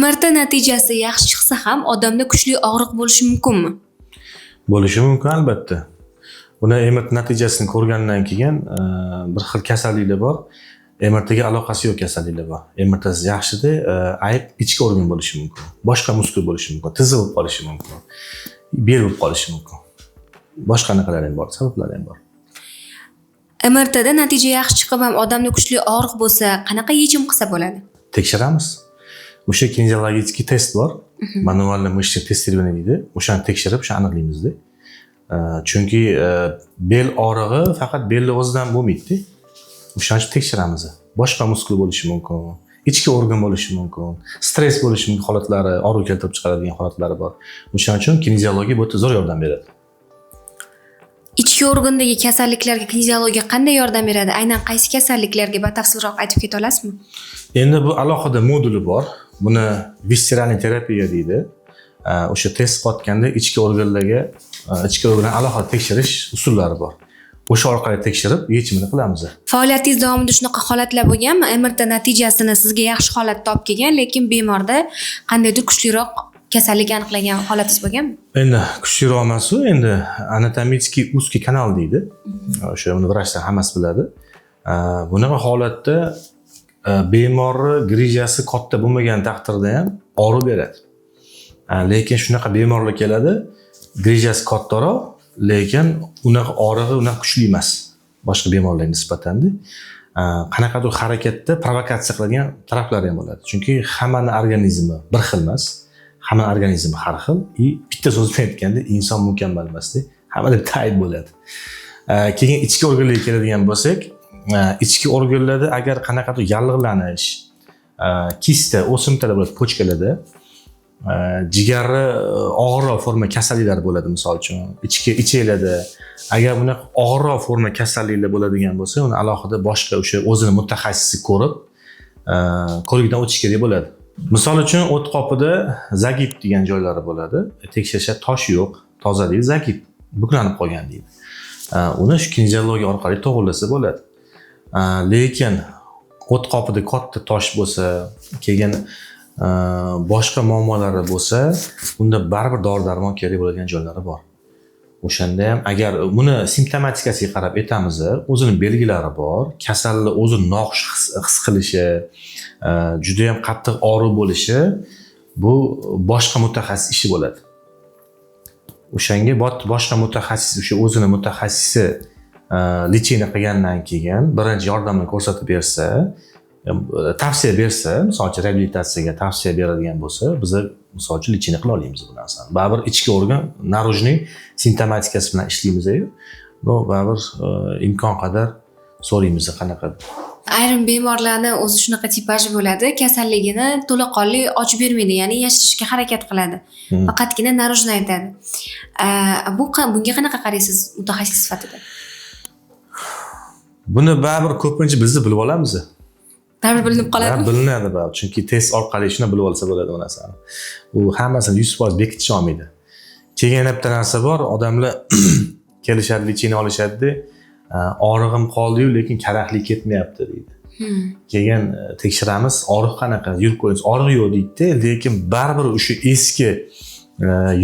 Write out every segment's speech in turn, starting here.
MRT natijasi yaxshi chiqsa ham odamda kuchli og'riq bo'lishi mumkinmi? Bo'lishi mumkin albatta. Buni MRT natijasini ko'rgandan keyin bir xil kasalliklar bor. MRTga aloqasi yo'q kasalliklar bor. MRT yaxshida ayb ichki organ bo'lishi mumkin. Boshqa muskul bo'lishi mumkin. Tizi bo'lib qolishi mumkin. Bel bo'lib qolishi mumkin. Boshqa anaqalar ham bor, sabablar ham bor. MRTda natija yaxshi chiqib ham odamda kuchli og'riq bo'lsa, qanaqa yechim qilsa bo'ladi? Tekshiramiz. O'sha kinezologik test bor. Manualniy mышечный тестирование deydi. O'shani tekshirib, o'sha aniqlaymizda. Chunki bel og'rig'i faqat belni o'zidan bo'lmaydi. O'shaning uchun tekshiramiz. Boshqa muskul bo'lishi mumkin, ichki organ bo'lishi mumkin, stress bo'lishi mumkin holatlari, og'riq keltirib chiqaradigan holatlari bor. O'shaning uchun kinezologiya bu zo'r yordam beradi. Ichki organdagi kasalliklarga kinezologiya qanday yordam beradi? Aynan qaysi kasalliklarga batafsilroq aytib keta olasizmi? Endi bu alohida moduli bor. Buni visceralniy terapiya deydi. O'sha test qotganda ichki organlarga, ichki organlarni alohida tekshirish usullari bor. O'sha orqali tekshirib, yechimini qilamiz. Faoliyatingiz davomida shunaqa holatlar bo'lganmi? MRT natijasini sizga yaxshi holatda olib kelgan, lekin bemorda qandaydir kuchliroq kasallik aniqlagan holatingiz bo'lganmi? Endi kuchliroq emas u, endi anatomический узкий kanal deydi. O'sha uni vrachlar hammasi biladi. Bunaqa holatda bemorni grijasi katta bo'lmagan taqdirda ham og'riq beradi. Lekin shunaqa bemorlar keladi, grijasi kattaroq, lekin unaqa og'rig'i unaqa kuchli emas. Boshqa bemorlarga nisbatan-da. Qanaqadir harakatda provokatsiya qiladigan taraflari ham bo'ladi. Chunki hammaning organizmi bir xil emas. Hamma organizmi har xil. Bitta so'z bilan aytganda inson mukammal emas-da. Hammada bitta ayb bo'ladi. Keyin ichki organlarga keladigan bo'lsak, ichki organlarda agar qanaqadir yallig'lanish, kista, o'simtalar bo'ladi pochkalarda, jigarni og'irroq forma kasalliklar bo'ladi, misol uchun, ichki ichaklarda agar bunaqa og'irroq forma kasalliklar bo'ladigan bo'lsa, uni alohida boshqa o'sha o'zini mutaxassisi ko'rib, ko'rikdan o'tish kerak bo'ladi. Misol uchun, o't qopida zagib degan joylari bo'ladi. Tekshirishda tosh yo'q, toza deydi, zagib buklanib qolgan deydi. Uni shu kinezologiya orqali to'g'rilasa bo'ladi. Lekin o't qopida katta tosh bo'lsa, keyin boshqa muammolari bo'lsa, unda baribir dori-darmon kerak bo'ladigan joylari bor. O'shanda ham agar buni simptomatikasiga qarab aytamiz, o'zining belgilari bor, kasallik o'zini noxush his qilishi, juda ham qattiq og'riq bo'lishi, bu boshqa mutaxassis ishi bo'ladi. O'shanga boshqa mutaxassis, o'sha o'zini mutaxassisi lecheniya qilgandan keyin birinchi yordamni ko'rsatib bersa, tavsiya bersa, misol uchun reabilitatsiyaga tavsiya beradigan bo'lsa, biz misol uchun lecheniya qila olamiz bu narsani. Baribir ichki organ narujniy simptomatikasi bilan ishlaymiz-ku. No, baribir imkon qadar so'raymiz qanaqa. Ayrim bemorlarni o'zi shunaqa tipaji bo'ladi, kasalligini to'laqonli ochib bermaydi, ya'ni yashirishga harakat qiladi. Faqatgina narujni aytadi. Bunga qanaqa qaraysiz mutaxassis sifatida? Buni baribir ko'pincha biz bilib olamiz. Baribir bilinib qoladi. Bilinadi baribir, chunki test orqali shuni bilib olsa bo'ladi bu narsani. U hammasini 100% bekitish olmaydi. Keyin bitta narsa bor, odamlar kelishadi, lecheniya olishadi, og'rig'im qoldi-yu, lekin karaxtlik ketmayapti deydi. Keyin tekshiramiz, og'riq qanaqa? Yurib ko'ringiz, og'riq yo'q deydi, lekin baribir o'sha eski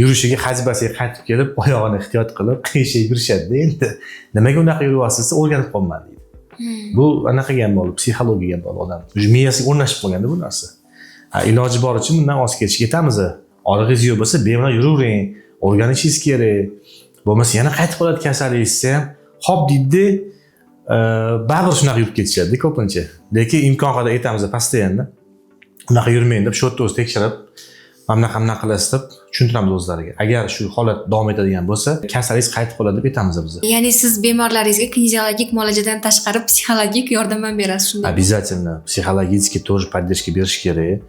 yurishiga hajbasiga qaytib kelib, oyog'ini ehtiyot qilib, qiyshayib yurishadi. Endi nimaga unaqa yuryapsiz? O'rganib qolman deydi. Bu anaqaga ham bo'lib, psixologiyaga ham bo'lib odam. O'sha miyasiga o'rnashib qolganda bu narsa. Iloji boricha bundan voz kechishga aytamiz. Og'rig'ingiz yo'q bo'lsa, bemalol yuravering, o'rganishingiz kerak. Bo'lmasa yana qaytib qoladi kasalligingiz ham. Hop deydi, baribir shunaqa yurib ketishadi ko'pincha. Lekin imkon qadar aytamiz pastayanda. Unaqa yurmang deb, shotda o'zi tekshirib, mana qilasiz deb tushuntiramiz o'zlariga. Agar shu holat davom etadigan bo'lsa, kasalligingiz qaytib qoladi deb aytamiz biz. Ya'ni siz bemorlaringizga kinezologik muolajadan tashqari psixologik yordam ham berasiz, shunday. Обязательно. Psixologический тоже поддержка berish kerak.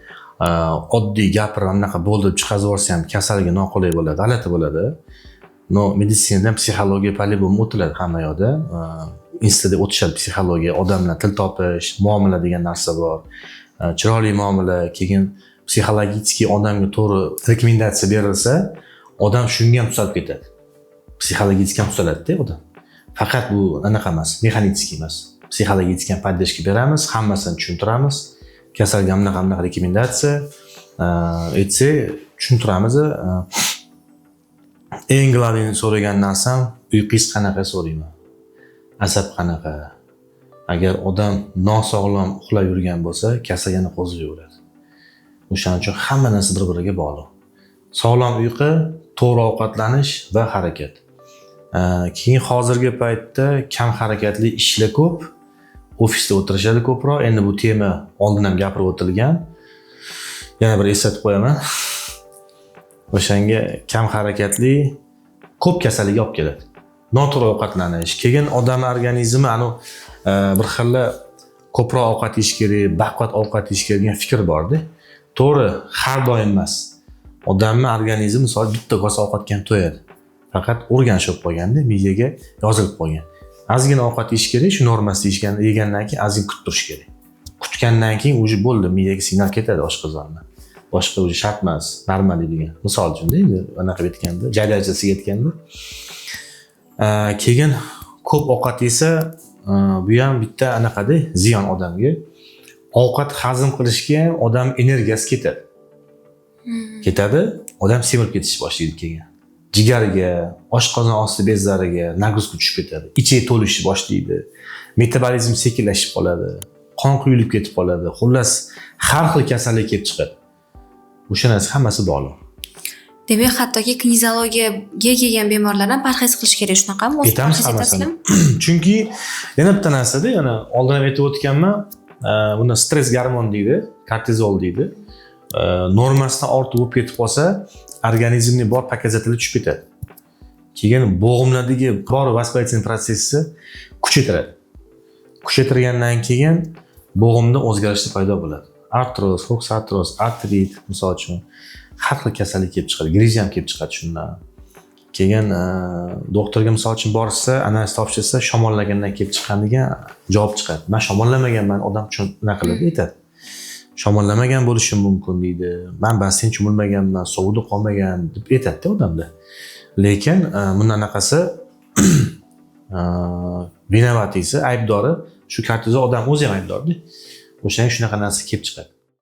Oddiy gapirib anaqa bo'ldi deb chiqazaversa ham kasalligi noqulay bo'ladi, g'alati bo'ladi. No, meditsinadan psixologiya по-любому o'tiladi hamma yoqda. Institutda o'tishadi psixologiya, odamlar til topish, muomala degan narsa bor. Chiroyli muomala, keyin psixologik odamga to'g'ri rekomendatsiya berilsa, odam shunga ham tuzalib ketadi. Psixologik ham tuzaladi-da odam. Faqat bu anaqa emas, mexanik emas. Psixologik ham podдержка beramiz, hammasini tushuntiramiz. Kasalga qanaqa rekomendatsiya, aytsak tushuntiramiz. Eng global so'ragan narsam uyqingiz qanaqa so'rayman. Asab qanaqa? Agar odam nosog'lom uxlab yurgan bo'lsa, kasal yana qo'zilaveradi. O'shaning uchun hamma narsa bir-biriga bog'liq. Sog'lom uyqu, to'g'ri ovqatlanish va harakat. Keyin hozirgi paytda kam harakatli ishlar ko'p. Ofisda o'tirishadi ko'proq. Endi bu tema oldin ham gapirib o'tilgan. Yana bir eslatib qo'yaman. O'shanga kam harakatli ko'p kasallik olib keladi. Noto'g'ri ovqatlanish, keyin odam organizmi bir xil ko'proq ovqat yeyish kerak, baquvvat ovqat yeyish kerak degan fikr bor-da. To'g'ri, har doim emas. Odamning organizmi misol bitta kosa ovqatga ham to'yadi. Faqat o'rganish bo'lib qolganda, miyaga yozilib qolgan. Ozgina ovqat yeyish kerak, shu normasida yegandan keyin ozgina kutib turish kerak. Kutgandan keyin o'zi bo'ldi, miyaga signal ketadi oshqozondan. Boshqa o'zi shart emas, normal degan. Misol uchun endi anaqa aytganda, jarajasiga aytganda. Keyin ko'p ovqat yesa, bu ham bitta anaqada ziyon odamga. Ovqat hazm qilishga ham odam energiyasi ketadi. Ketadi, odam semirib ketish boshlaydi keyin. Jigariga, oshqozon osti bezlariga nagruzka tushib ketadi. Ichiga to'lishni boshlaydi. Metabolizm sekinlashib qoladi. Qon quyilib ketib qoladi. Xullas, har xil kasallik kelib chiqadi. O'sha narsa hammasi bog'liq. Demak, hattoki kinezologiyaga kelgan bemorlar ham parhez qilish kerak shunaqami? O'z parhez etasizmi? Chunki yana bitta narsada, yana oldin ham aytib o'tganman, buni stress gormon deydi, kortizol deydi. Normasidan ortiq bo'lib ketib qolsa, organizmning bor pokazateli tushib ketadi. Keyin bo'g'imlardagi bor vaspalitin prosessi kuchaytiradi. Kuchaytirgandan keyin bo'g'imda o'zgarishlar paydo bo'ladi. Artroz, foksartroz, artrit, misol uchun har xil kasallik kelib chiqadi. Griz ham kelib chiqadi shundan. Keyin doktorga misol uchun borsa, analiz topshirsa, shamollagandan kelib chiqqan degan javob chiqadi. Men shamollamaganman, odam uchun nima qiladi aytadi. Shamollamagan bo'lishim mumkin deydi. Men basseyn cho'milmaganman, sovuqda qolmagan deb aytadi odamda. Lekin bundan anaqasi vinovatisi, aybdori shu kortizol odam o'zi ham aybdorda. O'shanga shunaqa narsa kelib chiqadi.